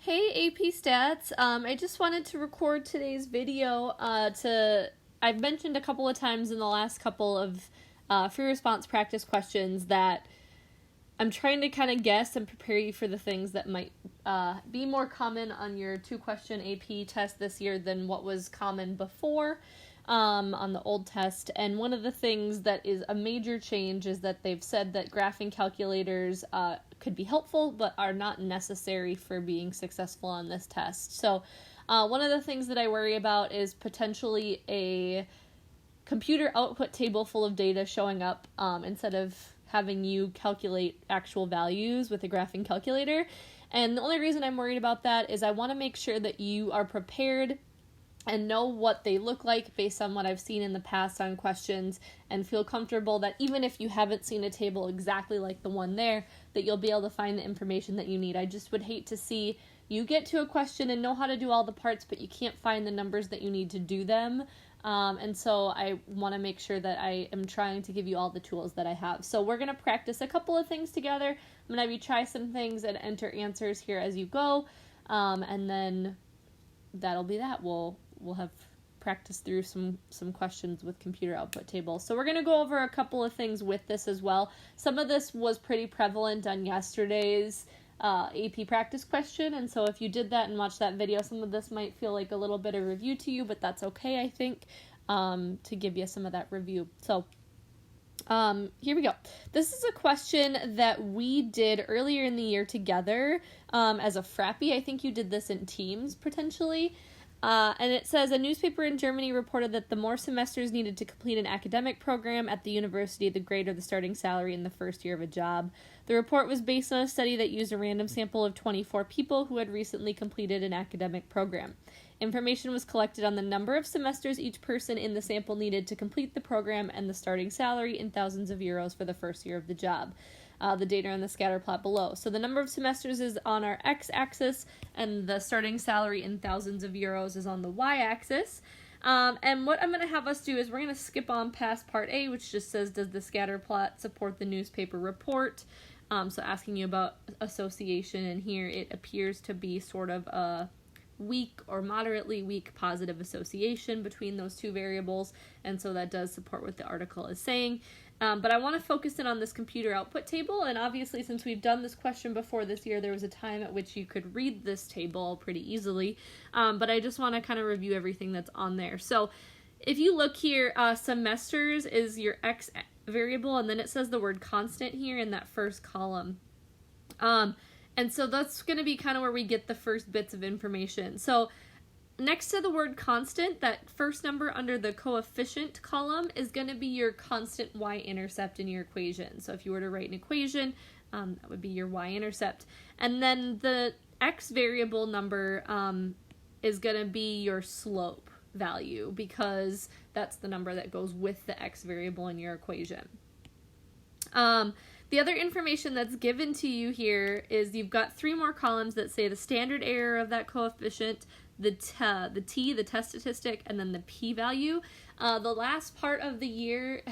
Hey AP Stats, I just wanted to record today's video I've mentioned a couple of times in the last couple of free response practice questions that I'm trying to kind of guess and prepare you for the things that might be more common on your 2-question AP test this year than what was common before on the old test. And one of the things that is a major change is that they've said that graphing calculators could be helpful but are not necessary for being successful on this test. So one of the things that I worry about is potentially a computer output table full of data showing up instead of having you calculate actual values with a graphing calculator. And the only reason I'm worried about that is I want to make sure that you are prepared and know what they look like based on what I've seen in the past on questions, and feel comfortable that even if you haven't seen a table exactly like the one there, that you'll be able to find the information that you need. I just would hate to see you get to a question and know how to do all the parts, but you can't find the numbers that you need to do them. And so I want to make sure that I am trying to give you all the tools that I have. So we're going to practice a couple of things together. I'm going to have you try some things and enter answers here as you go. And then that'll be that. We'll have practice through some questions with computer output tables. So we're going to go over a couple of things with this as well. Some of this was pretty prevalent on yesterday's AP practice question, and so if you did that and watched that video, some of this might feel like a little bit of review to you, but that's okay, I think, to give you some of that review. So here we go. This is a question that we did earlier in the year together as a Frappy. I think you did this in teams, potentially. And it says, a newspaper in Germany reported that the more semesters needed to complete an academic program at the university, the greater the starting salary in the first year of a job. The report was based on a study that used a random sample of 24 people who had recently completed an academic program. Information was collected on the number of semesters each person in the sample needed to complete the program and the starting salary in thousands of euros for the first year of the job. The data on the scatter plot below. So the number of semesters is on our x-axis, and the starting salary in thousands of euros is on the y-axis. And what I'm going to have us do is we're going to skip on past part A, which just says, does the scatter plot support the newspaper report? So asking you about association, and here it appears to be sort of a weak or moderately weak positive association between those two variables, and so that does support what the article is saying. But I want to focus in on this computer output table, and obviously since we've done this question before this year, there was a time at which you could read this table pretty easily, but I just want to kind of review everything that's on there. So if you look here, semesters is your x variable, and then it says the word constant here in that first column. And so that's going to be kind of where we get the first bits of information. So next to the word constant, that first number under the coefficient column is going to be your constant y-intercept in your equation. So if you were to write an equation, that would be your y-intercept. And then the x variable number is going to be your slope value, because that's the number that goes with the x variable in your equation. The other information that's given to you here is you've got 3 more columns that say the standard error of that coefficient, the test statistic, and then the p-value. The last part of the year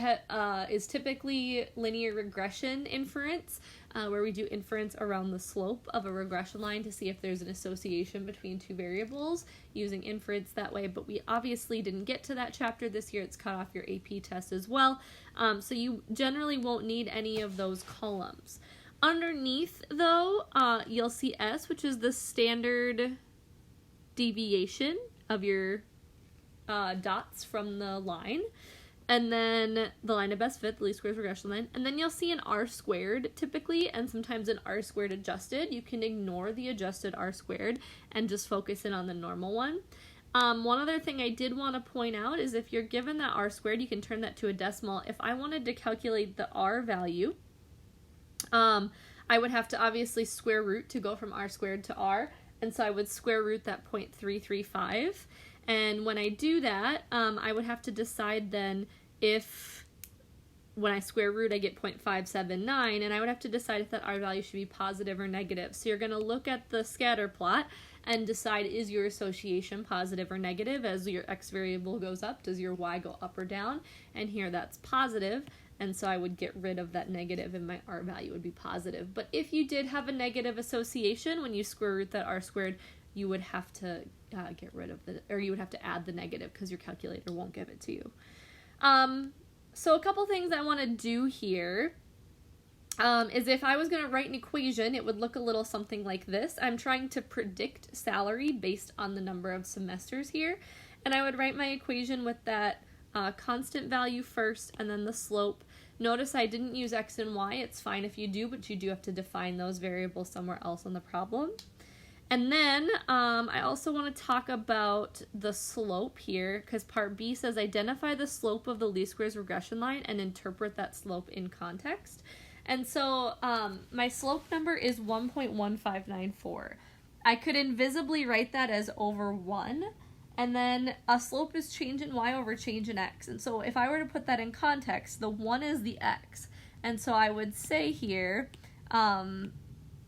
is typically linear regression inference, where we do inference around the slope of a regression line to see if there's an association between 2 variables using inference that way, but we obviously didn't get to that chapter this year. It's cut off your AP test as well, so you generally won't need any of those columns. Underneath, though, you'll see S, which is the standard deviation of your dots from the line, and then the line of best fit, the least squares regression line, and then you'll see an r squared typically, and sometimes an r squared adjusted. You can ignore the adjusted r squared and just focus in on the normal one. One other thing I did want to point out is if you're given that r squared, you can turn that to a decimal. If I wanted to calculate the r value, I would have to obviously square root to go from r squared to r, and so I would square root that 0.335, and when I do that, I would have to decide then if when I square root I get 0.579, and I would have to decide if that r value should be positive or negative. So you're going to look at the scatter plot and decide, is your association positive or negative? As your x variable goes up, does your y go up or down? And here that's positive, and so I would get rid of that negative and my r value would be positive. But if you did have a negative association, when you square root that r squared, you would have to get rid of you would have to add the negative because your calculator won't give it to you. So a couple things I want to do here is if I was going to write an equation, it would look a little something like this. I'm trying to predict salary based on the number of semesters here, and I would write my equation with that constant value first and then the slope. Notice I didn't use x and y. It's fine if you do, but you do have to define those variables somewhere else on the problem. And then I also want to talk about the slope here, because part B says identify the slope of the least squares regression line and interpret that slope in context. And so my slope number is 1.1594. I could invisibly write that as over 1, and then a slope is change in y over change in x. And so if I were to put that in context, the 1 is the x. And so I would say here,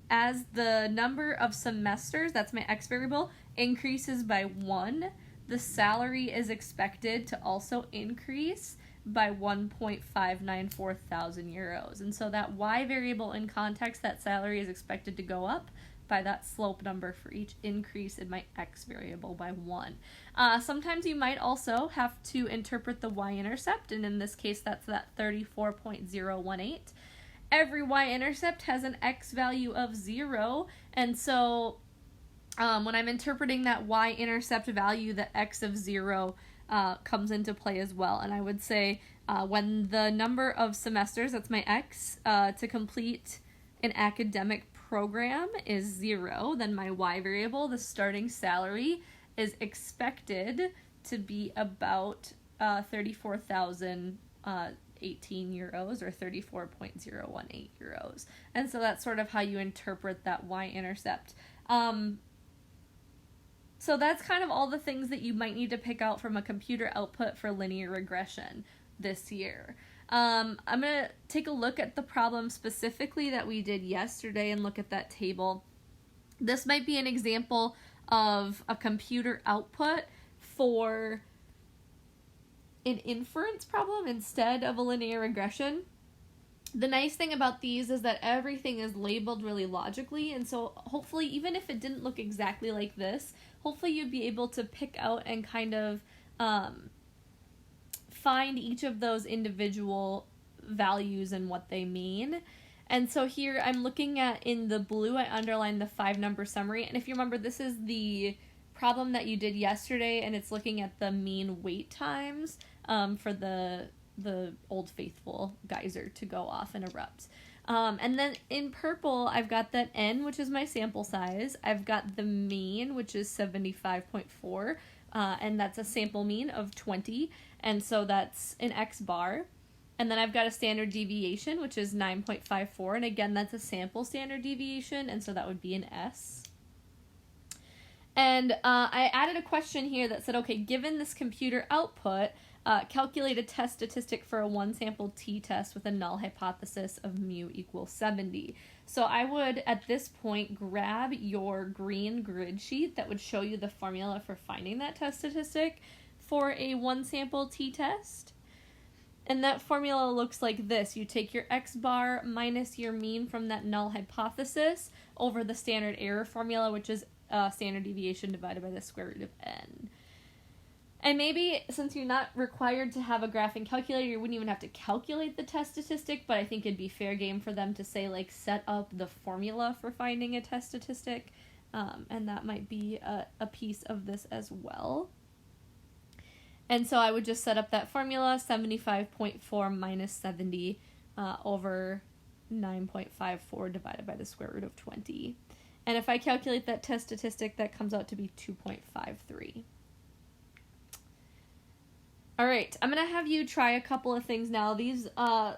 as the number of semesters, that's my x variable, increases by 1, the salary is expected to also increase by 1.594 thousand euros. And so that y variable in context, that salary is expected to go up by that slope number for each increase in my x variable by 1. Sometimes you might also have to interpret the y-intercept, and in this case that's that 34.018. Every y-intercept has an x value of 0, and so when I'm interpreting that y-intercept value, the x of 0 comes into play as well. And I would say when the number of semesters, that's my x, to complete an academic program is 0, then my y variable, the starting salary, is expected to be about 34,018 euros or 34.018 euros. And so that's sort of how you interpret that y-intercept. So that's kind of all the things that you might need to pick out from a computer output for linear regression this year. I'm going to take a look at the problem specifically that we did yesterday and look at that table. This might be an example of a computer output for an inference problem instead of a linear regression. The nice thing about these is that everything is labeled really logically, and so hopefully, even if it didn't look exactly like this, hopefully you'd be able to pick out and kind of find each of those individual values and what they mean. And so here I'm looking at, in the blue, I underlined the 5-number summary, and if you remember, this is the problem that you did yesterday, and it's looking at the mean wait times for the Old Faithful geyser to go off and erupt. And then in purple, I've got that n, which is my sample size. I've got the mean, which is 75.4, and that's a sample mean of 20, and so that's an x bar. And then I've got a standard deviation, which is 9.54, and again, that's a sample standard deviation, and so that would be an s. And I added a question here that said, okay, given this computer output, calculate a test statistic for a one-sample t-test with a null hypothesis of mu equals 70. So I would, at this point, grab your green grid sheet that would show you the formula for finding that test statistic for a one-sample t-test. And that formula looks like this. You take your x bar minus your mean from that null hypothesis over the standard error formula, which is standard deviation divided by the square root of n. And maybe, since you're not required to have a graphing calculator, you wouldn't even have to calculate the test statistic, but I think it'd be fair game for them to say, like, set up the formula for finding a test statistic, and that might be a piece of this as well. And so I would just set up that formula, 75.4 minus 70 over 9.54 divided by the square root of 20. And if I calculate that test statistic, that comes out to be 2.53. All right, I'm going to have you try a couple of things now. These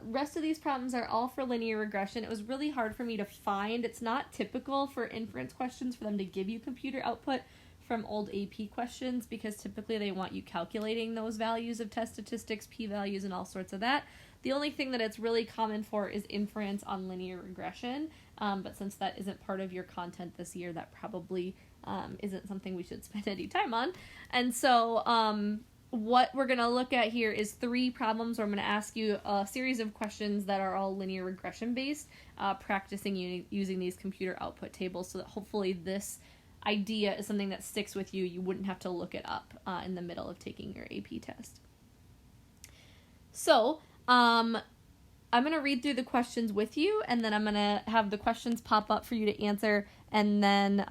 rest of these problems are all for linear regression. It was really hard for me to find. It's not typical for inference questions for them to give you computer output from old AP questions, because typically they want you calculating those values of test statistics, p-values, and all sorts of that. The only thing that it's really common for is inference on linear regression, but since that isn't part of your content this year, that probably isn't something we should spend any time on. And so what we're going to look at here is 3 problems where I'm going to ask you a series of questions that are all linear regression based, practicing using these computer output tables, so that hopefully this idea is something that sticks with you. You wouldn't have to look it up in the middle of taking your AP test. So, I'm going to read through the questions with you, and then I'm going to have the questions pop up for you to answer, and then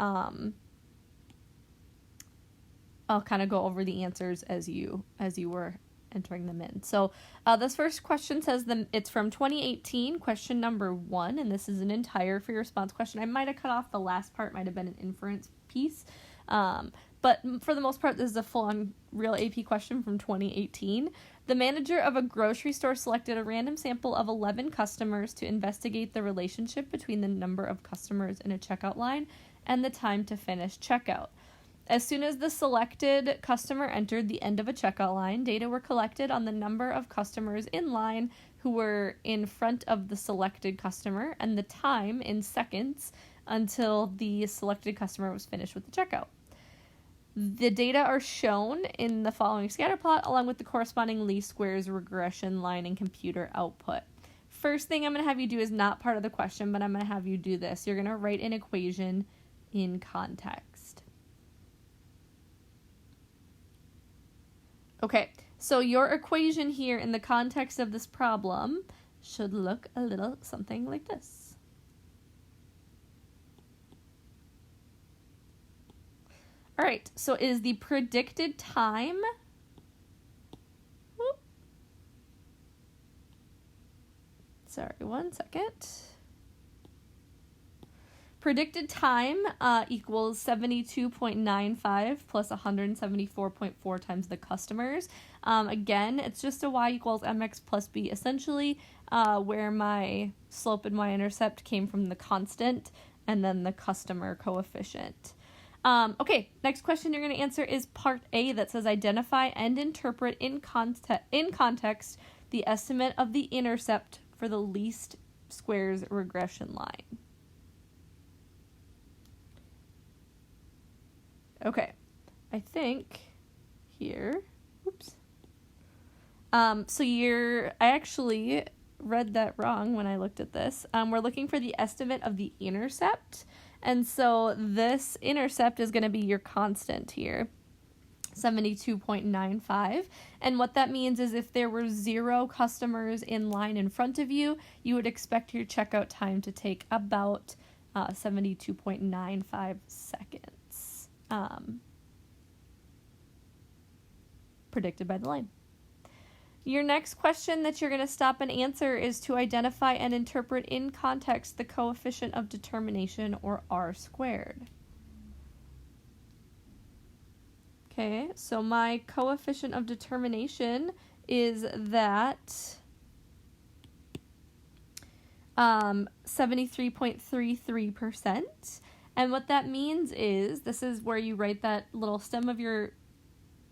I'll kind of go over the answers as you were entering them in. So this first question says it's from 2018, question number 1, and this is an entire free response question. I might have cut off the last part, might have been an inference piece. But for the most part, this is a full-on real AP question from 2018. The manager of a grocery store selected a random sample of 11 customers to investigate the relationship between the number of customers in a checkout line and the time to finish checkout. As soon as the selected customer entered the end of a checkout line, data were collected on the number of customers in line who were in front of the selected customer and the time in seconds until the selected customer was finished with the checkout. The data are shown in the following scatter plot along with the corresponding least squares regression line and computer output. First thing I'm going to have you do is not part of the question, but I'm going to have you do this. You're going to write an equation in context. Okay, so your equation here in the context of this problem should look a little something like this. All right, so is the predicted time, sorry, 1 second. Predicted time equals 72.95 plus 174.4 times the customers. Again, it's just a y equals mx plus b essentially, where my slope and y-intercept came from the constant and then the customer coefficient. Okay, next question you're going to answer is part A that says identify and interpret in context the estimate of the intercept for the least squares regression line. Okay, I think here, oops. I actually read that wrong when I looked at this. We're looking for the estimate of the intercept. And so this intercept is going to be your constant here, 72.95. And what that means is if there were 0 customers in line in front of you, you would expect your checkout time to take about 72.95 seconds, predicted by the line. Your next question that you're going to stop and answer is to identify and interpret in context the coefficient of determination, or R squared. Okay, so my coefficient of determination is that 73.33%. And what that means is, this is where you write that little stem of your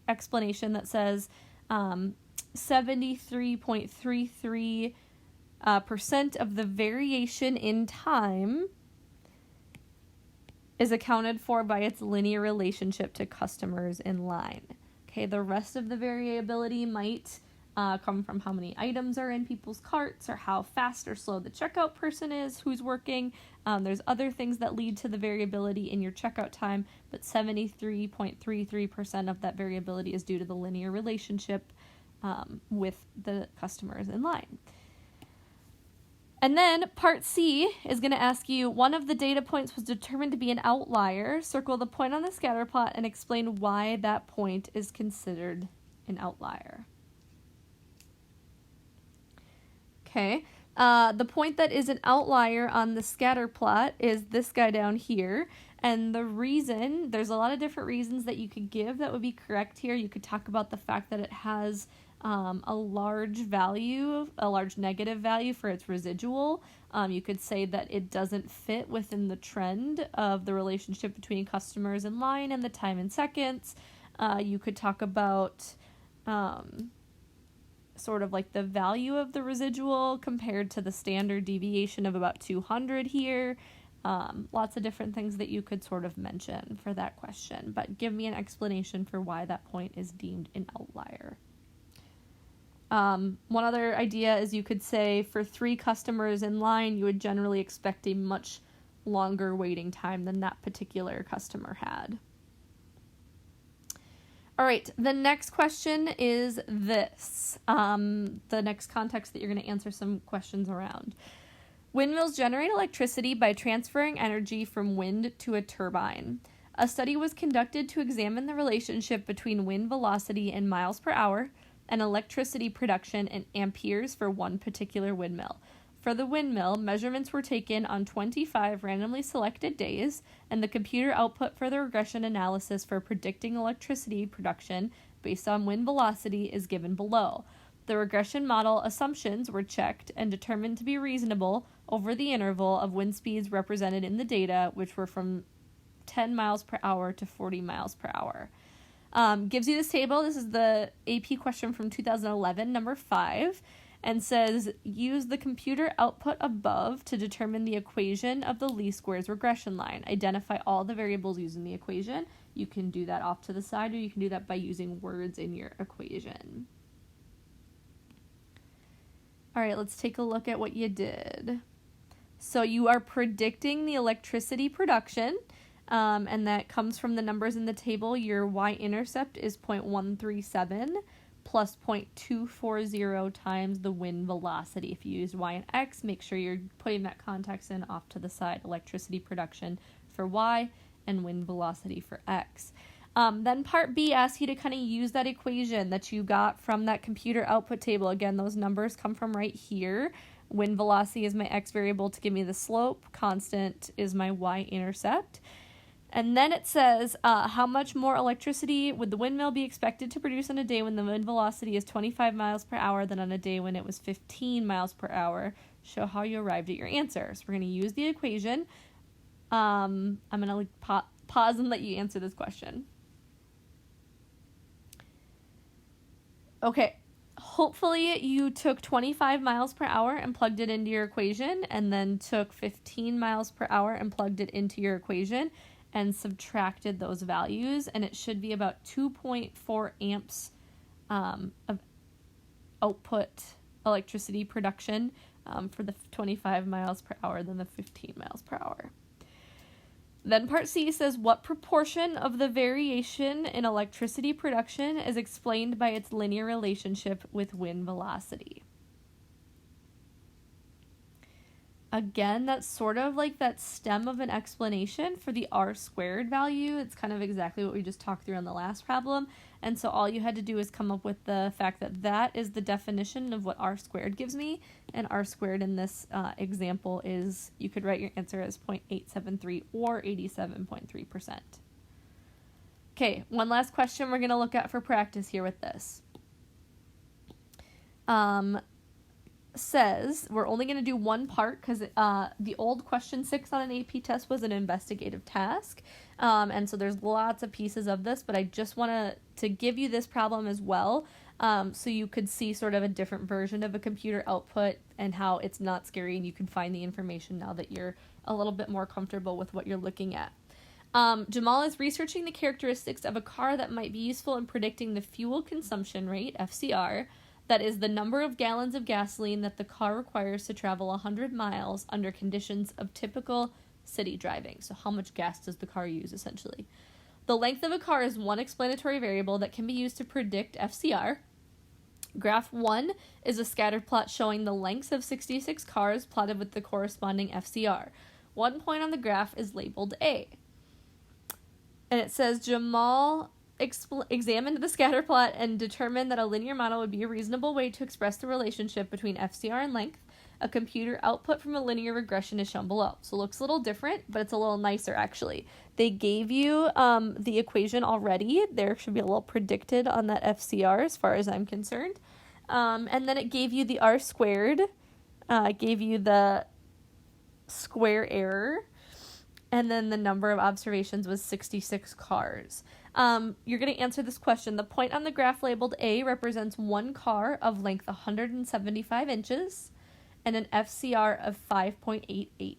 explanation that says 73.33% of the variation in time is accounted for by its linear relationship to customers in line. Okay, the rest of the variability might come from how many items are in people's carts or how fast or slow the checkout person is who's working. There's other things that lead to the variability in your checkout time, but 73.33% of that variability is due to the linear relationship with the customers in line. And then part C is going to ask you, one of the data points was determined to be an outlier. Circle the point on the scatter plot and explain why that point is considered an outlier. Okay, the point that is an outlier on the scatter plot is this guy down here. And the reason, there's a lot of different reasons that you could give that would be correct here. You could talk about the fact that it has a large value, a large negative value for its residual. You could say that it doesn't fit within the trend of the relationship between customers in line and the time in seconds. You could talk about sort of like the value of the residual compared to the standard deviation of about 200 here. Lots of different things that you could sort of mention for that question, but give me an explanation for why that point is deemed an outlier. One other idea is you could say for 3 customers in line, you would generally expect a much longer waiting time than that particular customer had. All right, the next question is this. The next context that you're going to answer some questions around. Windmills generate electricity by transferring energy from wind to a turbine. A study was conducted to examine the relationship between wind velocity in miles per hour and electricity production in amperes for one particular windmill. For the windmill, measurements were taken on 25 randomly selected days, and the computer output for the regression analysis for predicting electricity production based on wind velocity is given below. The regression model assumptions were checked and determined to be reasonable over the interval of wind speeds represented in the data, which were from 10 miles per hour to 40 miles per hour. Gives you this table. This is the AP question from 2011, number 5. And says, use the computer output above to determine the equation of the least squares regression line. Identify all the variables using the equation. You can do that off to the side, or you can do that by using words in your equation. All right, let's take a look at what you did. So you are predicting the electricity production, and that comes from the numbers in the table. Your y-intercept is 0.137. plus 0.240 times the wind velocity. If you use y and x, make sure you're putting that context in off to the side. Electricity production for y and wind velocity for x. Then part B asks you to kind of use that equation that you got from that computer output table. Again, those numbers come from right here. Wind velocity is my x variable to give me the slope. Constant is my y-intercept. And then it says, how much more electricity would the windmill be expected to produce on a day when the wind velocity is 25 miles per hour than on a day when it was 15 miles per hour? Show how you arrived at your answer. So we're going to use the equation. I'm going to pause and let you answer this question. Okay, hopefully you took 25 miles per hour and plugged it into your equation, and then took 15 miles per hour and plugged it into your equation, and subtracted those values, and it should be about 2.4 amps of output electricity production for the 25 miles per hour than the 15 miles per hour. Then part C says, what proportion of the variation in electricity production is explained by its linear relationship with wind velocity? Again, that's sort of like that stem of an explanation for the r squared value. It's kind of exactly what we just talked through on the last problem. And so all you had to do is come up with the fact that that is the definition of what r squared gives me. And r squared in this example is, you could write your answer as 0.873 or 87.3%. Okay, one last question we're going to look at for practice here with this. Says we're only going to do one part because the old question 6 on an AP test was an investigative task, and so there's lots of pieces of this, but I just want to give you this problem as well, so you could see sort of a different version of a computer output and how it's not scary, and you can find the information now that you're a little bit more comfortable with what you're looking at. Jamal is researching the characteristics of a car that might be useful in predicting the fuel consumption rate, FCR, that is the number of gallons of gasoline that the car requires to travel 100 miles under conditions of typical city driving. So how much gas does the car use, essentially? The length of a car is one explanatory variable that can be used to predict FCR. Graph 1 is a scatter plot showing the lengths of 66 cars plotted with the corresponding FCR. One point on the graph is labeled A. And it says Jamal examined the scatter plot and determined that a linear model would be a reasonable way to express the relationship between FCR and length. A computer output from a linear regression is shown below. So it looks a little different, but it's a little nicer, actually. They gave you the equation already. There should be a little predicted on that FCR as far as I'm concerned. And then it gave you the r squared. It gave you the square error. And then the number of observations was 66 cars. You're going to answer this question. The point on the graph labeled A represents one car of length 175 inches and an FCR of 5.88.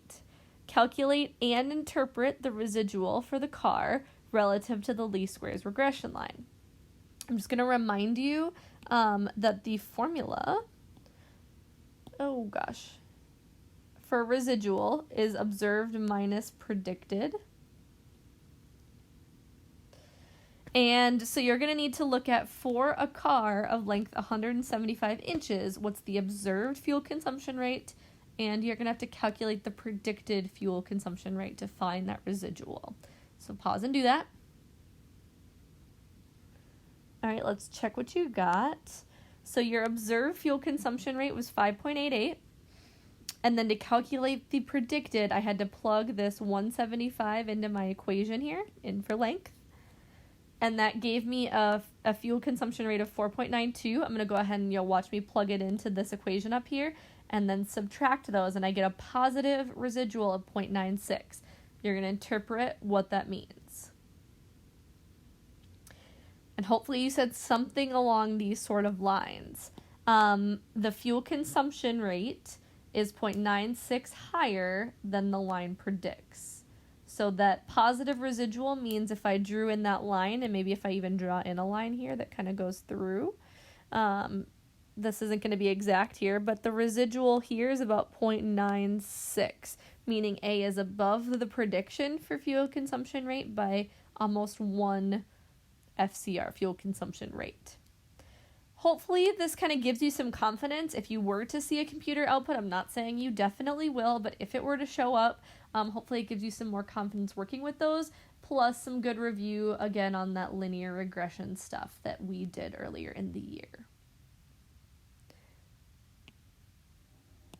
calculate and interpret the residual for the car relative to the least squares regression line. I'm just going to remind you that the formula, for residual is observed minus predicted. And so you're going to need to look at, for a car of length 175 inches, what's the observed fuel consumption rate, and you're going to have to calculate the predicted fuel consumption rate to find that residual. So pause and do that. All right, let's check what you got. So your observed fuel consumption rate was 5.88. And then to calculate the predicted, I had to plug this 175 into my equation here, in for length. And that gave me a fuel consumption rate of 4.92. I'm going to go ahead and you'll watch me plug it into this equation up here and then subtract those, and I get a positive residual of 0.96. You're going to interpret what that means. And hopefully you said something along these sort of lines. The fuel consumption rate is 0.96 higher than the line predicts. So that positive residual means if I drew in that line, and maybe if I even draw in a line here that kind of goes through, this isn't going to be exact here, but the residual here is about 0.96, meaning A is above the prediction for fuel consumption rate by almost 1 FCR, fuel consumption rate. Hopefully this kind of gives you some confidence if you were to see a computer output. I'm not saying you definitely will, but if it were to show up, hopefully it gives you some more confidence working with those, plus some good review again on that linear regression stuff that we did earlier in the year.